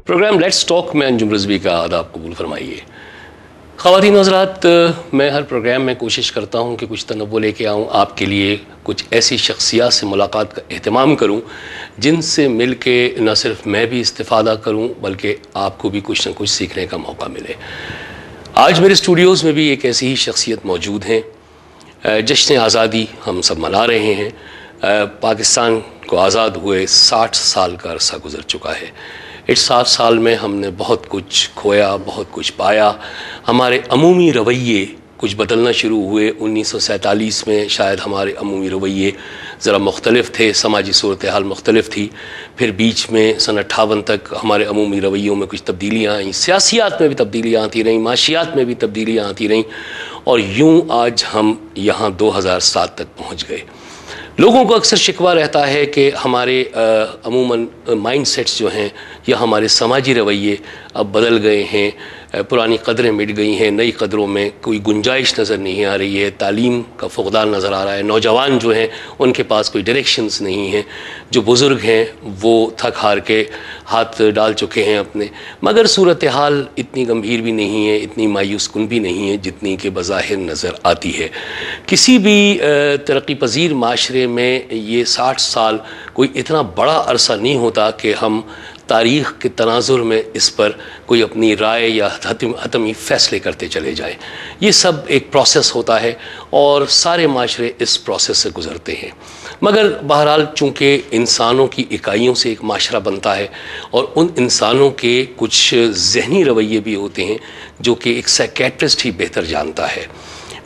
Programme let's talk में अंजुम रिजवी का आदाब कबूल फरमाइए। ख़वातीन हज़रात, मैं हर प्रोग्राम में कोशिश करता हूँ कि कुछ तनव्वुर लेके आऊँ, आपके लिए कुछ ऐसी शख्सियात से मुलाकात का एहतमाम करूँ जिनसे मिल के न सिर्फ मैं भी इस्तिफ़ादा करूँ बल्कि आपको भी कुछ न कुछ सीखने का मौका मिले। आज मेरे स्टूडियोज़ में भी एक ऐसी ही शख्सियत मौजूद हैं। जश्न आज़ादी हम सब मना रहे हैं। पाकिस्तान को आज़ाद हुए 60 साल का अरसा गुज़र चुका है। इस 60 साल में हमने बहुत कुछ खोया, बहुत कुछ पाया। हमारे अमूमी रवैये कुछ बदलना शुरू हुए। 1947 में शायद हमारे अमूमी रवैये ज़रा मुख्तलिफ थे, समाजी सूरत हाल मुख्तलिफ थी। फिर बीच में सन 58 तक हमारे अमूमी रवैयों में कुछ तब्दीलियाँ आईं, सियासियात में भी तब्दीलियाँ आती रहीं, माशियात में भी तब्दीलियाँ आती रहीं, और यूँ आज हम यहाँ 2007 तक पहुँच गए। लोगों को अक्सर शिकवा रहता है कि हमारे अमूमन माइंडसेट्स जो हैं या हमारे समाजी रवैये अब बदल गए हैं, पुरानी कदरें मिट गई हैं, नई कदरों में कोई गुंजाइश नज़र नहीं आ रही है, तालीम का फुक़दान नज़र आ रहा है, नौजवान जो हैं उनके पास कोई डायरेक्शंस नहीं हैं, जो बुज़ुर्ग हैं वो थक हार के हाथ डाल चुके हैं अपने। मगर सूरत हाल इतनी गंभीर भी नहीं है, इतनी मायूस कुन भी नहीं है जितनी कि बज़ाहिर नज़र आती है। किसी भी तरक्की पजीर माशरे में ये 60 साल कोई इतना बड़ा अरसा नहीं होता कि हम तारीख़ के तनाजुर में इस पर कोई अपनी राय या हतमी फ़ैसले करते चले जाएं। ये सब एक प्रोसेस होता है और सारे माशरे इस प्रोसेस से गुज़रते हैं। मगर बहरहाल चूँकि इंसानों की इकाइयों से एक माशरा बनता है और उन इंसानों के कुछ ज़हनी रवैये भी होते हैं जो कि एक साइकेट्रिस्ट ही बेहतर जानता है।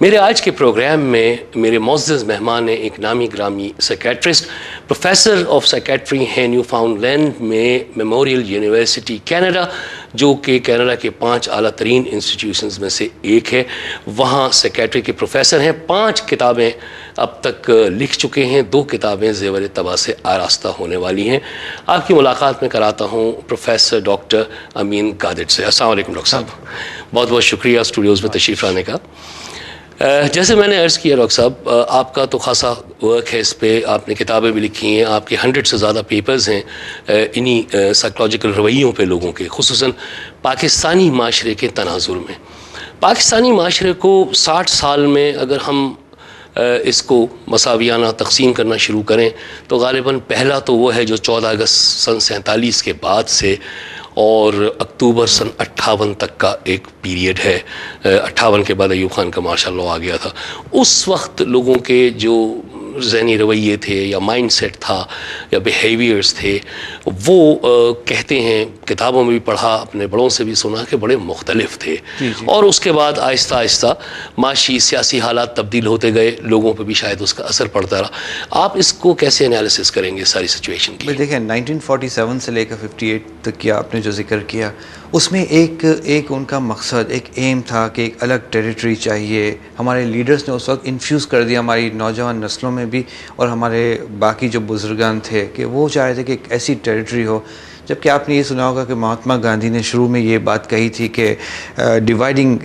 मेरे आज के प्रोग्राम में मेरे मोअज़्ज़ज़ मेहमान हैं एक नामी ग्रामी साइकेट्रिस्ट, प्रोफेसर ऑफ साइकेट्री हैं न्यूफाउंडलैंड में मेमोरियल यूनिवर्सिटी कनाडा, जो कि कनाडा के 5 आला तरीन इंस्टीट्यूशंस में से एक है। वहाँ साइकेट्री के प्रोफेसर हैं। 5 किताबें अब तक लिख चुके हैं, 2 किताबें ज़ेवर तबा से आरास्ता होने वाली हैं। आपकी मुलाकात में कराता हूँ प्रोफेसर डॉक्टर अमीन गादिर से। अस्सलाम वालेकुम डॉक्टर साहब, बहुत बहुत शुक्रिया स्टूडियोज़ में तशरीफ़ लाने का। जैसे मैंने अर्ज़ किया डॉक्टर साहब, आपका तो खासा वर्क है इस पे, आपने किताबें भी लिखी हैं, आपके 100 से ज़्यादा पेपर्स हैं इन्हीं साइकोलॉजिकल रवैयों पे लोगों के, खुसूसन पाकिस्तानी माशरे के तनाजुर में। पाकिस्तानी माशरे को 60 साल में अगर हम इसको मसावियाना तक़सीम करना शुरू करें तो ग़ालिबन पहला तो वो है जो 14 अगस्त सन 47 के बाद से और अक्टूबर सन 58 तक का एक पीरियड है। 58 के बाद अयूब खान का मार्शल लॉ आ गया था। उस वक्त लोगों के जो ज़हनी रवैये थे या माइंडसेट था या बिहेवियर्स थे वो कहते हैं, किताबों में भी पढ़ा, अपने बड़ों से भी सुना कि बड़े मुख्तलिफ थे। और उसके बाद आहिस्ता आहिस्ता माशी सियासी हालात तब्दील होते गए, लोगों पर भी शायद उसका असर पड़ता रहा। आप इसको कैसे एनालिसिस करेंगे सारी सिचुएशन की? देखिए 1947 से लेकर 58 तक किया आपने जो जिक्र किया, उसमें एक उनका मकसद, एक एम था कि एक अलग टेरिटरी चाहिए। हमारे लीडर्स ने उस वक्त इन्फ्यूज़ कर दिया हमारी नौजवान नस्लों में भी और हमारे बाकी जो बुजुर्गान थे कि वो चाह रहे थे कि एक ऐसी टेरिटरी हो। जबकि आपने ये सुना होगा कि महात्मा गांधी ने शुरू में ये बात कही थी कि dividing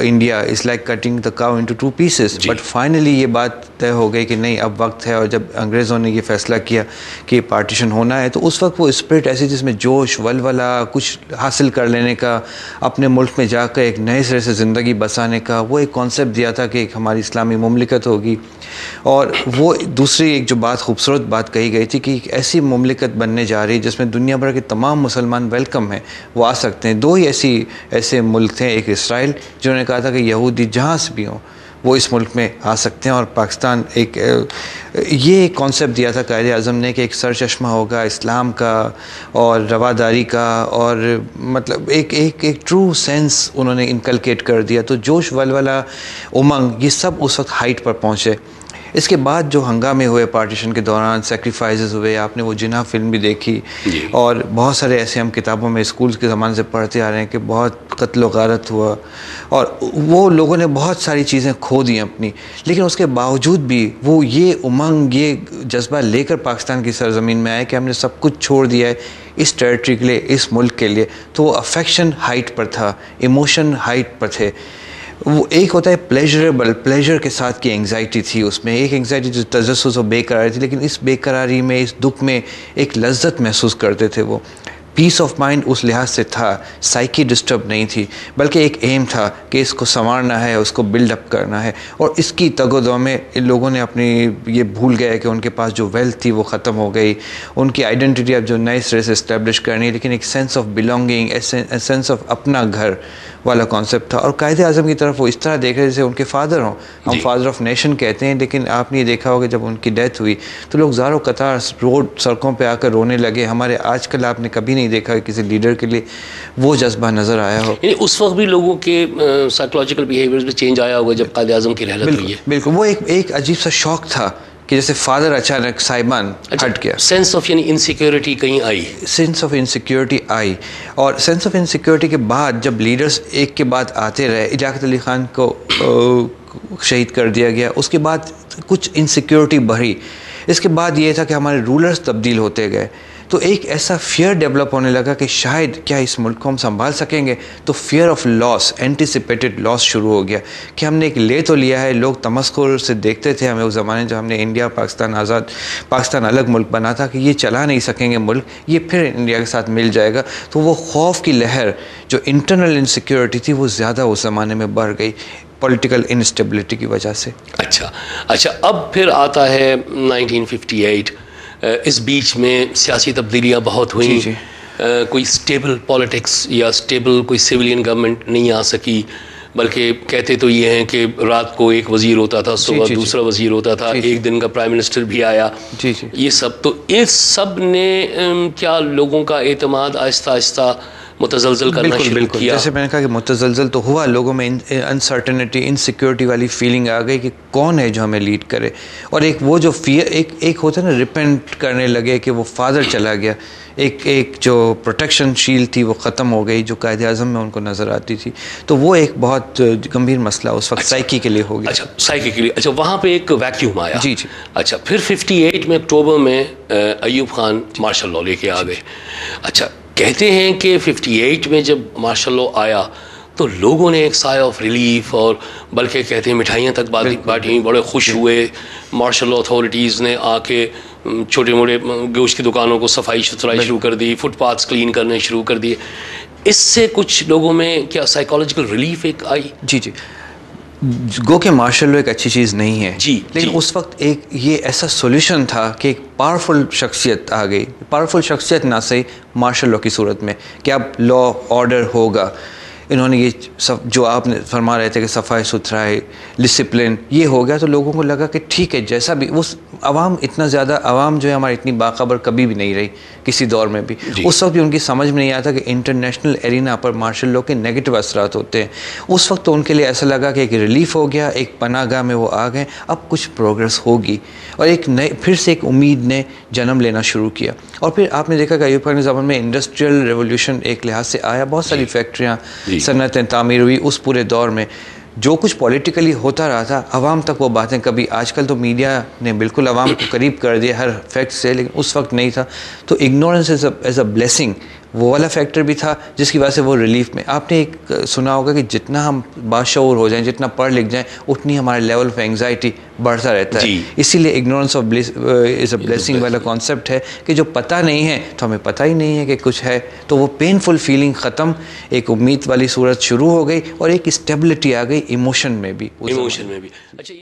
India is like cutting the cow into 2 pieces, but finally ये बात तय हो गई कि नहीं, अब वक्त है। और जब अंग्रेज़ों ने ये फ़ैसला किया कि पार्टीशन होना है तो उस वक्त वो स्पिरिट ऐसी जिसमें जोश वलवला, कुछ हासिल कर लेने का, अपने मुल्क में जाकर एक नए सिरे से ज़िंदगी बसाने का, वो एक कॉन्सेप्ट दिया था कि एक हमारी इस्लामी मुमलिकत होगी। और वो दूसरी एक जो बात खूबसूरत बात कही गई थी कि एक ऐसी मुमलिकत बनने जा रही है जिसमें दुनिया भर के तमाम मुसलमान वेलकम हैं, वो आ सकते हैं। 2 ही ऐसे मुल्क थे, एक इसराइल जिन्होंने कहा था कि यहूदी जहाँ से भी हों वो इस मुल्क में आ सकते हैं, और पाकिस्तान ये एक कॉन्सेप्ट दिया था कायदे आज़म ने कि एक सरचश्मा होगा इस्लाम का और रवादारी का, और मतलब एक ट्रू सेंस उन्होंने इनकलकेट कर दिया। तो जोश वलवला उमंग ये सब उस वक्त हाइट पर पहुँचे। इसके बाद जो हंगामे हुए पार्टीशन के दौरान, सेक्रीफाइसेस हुए, आपने वो जिन्ना फिल्म भी देखी, और बहुत सारे ऐसे हम किताबों में स्कूल के ज़माने से पढ़ते आ रहे हैं कि बहुत कत्ल गारत हुआ और वो लोगों ने बहुत सारी चीज़ें खो दी अपनी। लेकिन उसके बावजूद भी वो ये उमंग, ये जज्बा लेकर पाकिस्तान की सरज़मीन में आए कि हमने सब कुछ छोड़ दिया है इस टेरिटरी के लिए, इस मुल्क के लिए। तो वो अफेक्शन हाइट पर था, इमोशन हाइट पर थे। वो एक होता है प्लेजरेबल, प्लेजर के साथ की एंग्जाइटी थी उसमें, एक एंग्जाइटी जो तजस्सुस और बेकरारी थी, लेकिन इस बेकरारी में, इस दुख में एक लज्जत महसूस करते थे वो। पीस ऑफ माइंड उस लिहाज से था, साइकी डिस्टर्ब नहीं थी, बल्कि एक एम था कि इसको संवारना है, उसको बिल्डअप करना है। और इसकी तगोदो में इन लोगों ने अपनी ये भूल गए कि उनके पास जो वेल्थ थी वो ख़त्म हो गई, उनकी आइडेंटिटी अब जो नए सिरे से इस्टेब्लिश करनी है, लेकिन एक sense of belonging, sense of अपना घर वाला कॉन्सेप्ट था। और कायद आज़म की तरफ वो इस तरह देख रहे जैसे उनके फादर हों। हम फादर ऑफ नेशन कहते हैं, लेकिन आपने ये देखा होगा जब उनकी डेथ हुई तो लोग ज़ारों कतार रोड सड़कों पे आकर रोने लगे। हमारे आजकल आपने कभी नहीं देखा कि किसी लीडर के लिए वो जज्बा नज़र आया हो। उस वक्त भी लोगों के साइकोलॉजिकल बिहेवियर्स में चेंज आया होगा जब कायद आज़म की रहलत हुई है। बिल्कुल, वो एक अजीब सा शौक था कि जैसे फादर अचानक साहिबान हट गया। सेंस ऑफ यानी इनसिक्योरिटी कहीं आई, सेंस ऑफ इनसिक्योरिटी आई। और सेंस ऑफ इनसिक्योरिटी के बाद जब लीडर्स एक के बाद आते रहे, लियाकत अली ख़ान को शहीद कर दिया गया, उसके बाद कुछ इनसिक्योरिटी बढ़ी। इसके बाद ये था कि हमारे रूलर्स तब्दील होते गए, तो एक ऐसा फियर डेवलप होने लगा कि शायद क्या इस मुल्क को हम संभाल सकेंगे। तो fear of loss, anticipated loss शुरू हो गया कि हमने एक ले तो लिया है। लोग तमस्कुर से देखते थे हमें उस ज़माने जब हमने इंडिया पाकिस्तान आज़ाद, पाकिस्तान अलग मुल्क बना था, कि ये चला नहीं सकेंगे मुल्क, ये फिर इंडिया के साथ मिल जाएगा। तो वो खौफ की लहर, जो इंटरनल इनसिक्योरिटी थी, वो ज़्यादा उस ज़माने में बढ़ गई पॉलिटिकल इनस्टेबिलिटी की वजह से। अच्छा, अब फिर आता है 1958। इस बीच में सियासी तब्दीलियाँ बहुत हुई। कोई स्टेबल पॉलिटिक्स या स्टेबल कोई सिविलियन गवर्नमेंट नहीं आ सकी, बल्कि कहते तो ये हैं कि रात को एक वज़ीर होता था, सुबह दूसरा वज़ीर होता था, एक दिन का प्राइम मिनिस्टर भी आया। ये सब तो इस सब ने क्या लोगों का एतमाद आहिस्ता आहिस्ता मुतज़लज़ल करना शुरू किया। जैसे मैंने कहा कि मुतज़लज़ल तो हुआ, लोगों में अनसर्टेनिटी, इनसिक्योरिटी वाली फीलिंग आ गई कि कौन है जो हमें लीड करे। और एक वो जो फियर, एक होता है ना, रिपेंट करने लगे कि वो फादर चला गया, एक जो प्रोटेक्शन शील्ड थी वो ख़त्म हो गई जो कायदे आज़म में उनको नज़र आती थी। तो वो एक बहुत गंभीर मसला उस वक्त साइकी के लिए हो गया। अच्छा, साइकी के लिए। अच्छा, वहाँ पे एक वैक्यूम आया। जी। अच्छा, फिर 58 में अक्टूबर में अयूब खान मार्शल लॉ लेके आ गए। अच्छा, कहते हैं कि 58 में जब मार्शल लॉ आया तो लोगों ने एक साय ऑफ रिलीफ, और बल्कि कहते हैं मिठाइयाँ तक बांटी, बड़े खुश हुए। मार्शल लॉ अथॉरिटीज़ ने आके छोटे मोटे गोश्त की दुकानों को सफाई सुथराई शुरू कर दी, फुटपाथ्स क्लीन करने शुरू कर दिए। इससे कुछ लोगों में क्या साइकोलॉजिकल रिलीफ एक आई? जी। गो के मार्शल लॉ एक अच्छी चीज़ नहीं है लेकिन उस वक्त एक ये ऐसा सॉल्यूशन था कि एक पावरफुल शख्सियत आ गई। पावरफुल शख्सियत ना सही, मार्शल लॉ की सूरत में कि अब लॉ ऑर्डर होगा। इन्होंने ये सब जो आपने फरमा रहे थे कि सफाई सुथराई, डिसिप्लिन, ये हो गया। तो लोगों को लगा कि ठीक है, जैसा भी उस आवाम, इतना ज़्यादा आवाम जो है हमारी इतनी बाखबर कभी भी नहीं रही किसी दौर में भी। उस वक्त भी उनकी समझ में नहीं आता कि इंटरनेशनल एरिना पर मार्शल लॉ के नेगेटिव असरात होते हैं। उस वक्त तो उनके लिए ऐसा लगा कि एक रिलीफ हो गया, एक पनाहगाह में वो आ गए, अब कुछ प्रोग्रेस होगी, और एक नए फिर से एक उम्मीद ने जन्म लेना शुरू किया। और फिर आपने देखा कि अयूब खान के ज़माने में इंडस्ट्रियल रेवोल्यूशन एक लिहाज से आया, बहुत सारी फैक्ट्रियाँ, सनतें तामीर हुई। उस पूरे दौर में जो कुछ पॉलिटिकली होता रहा था, आवाम तक वो बातें कभी, आजकल तो मीडिया ने बिल्कुल आवाम को करीब कर दिया हर फैक्ट से, लेकिन उस वक्त नहीं था। तो इग्नोरेंस एज अ ब्लेसिंग, वो वाला फैक्टर भी था जिसकी वजह से वो रिलीफ में। आपने एक सुना होगा कि जितना हम बाशऊर हो जाएं, जितना पढ़ लिख जाएं, उतनी हमारे लेवल ऑफ एंग्जाइटी बढ़ता रहता है। इसीलिए ignorance of is a blessing वाला कॉन्सेप्ट है कि जो पता नहीं है तो हमें पता ही नहीं है कि कुछ है, तो वो पेनफुल फीलिंग ख़त्म, एक उम्मीद वाली सूरत शुरू हो गई, और एक स्टेबिलिटी आ गई इमोशन में भी। अच्छा।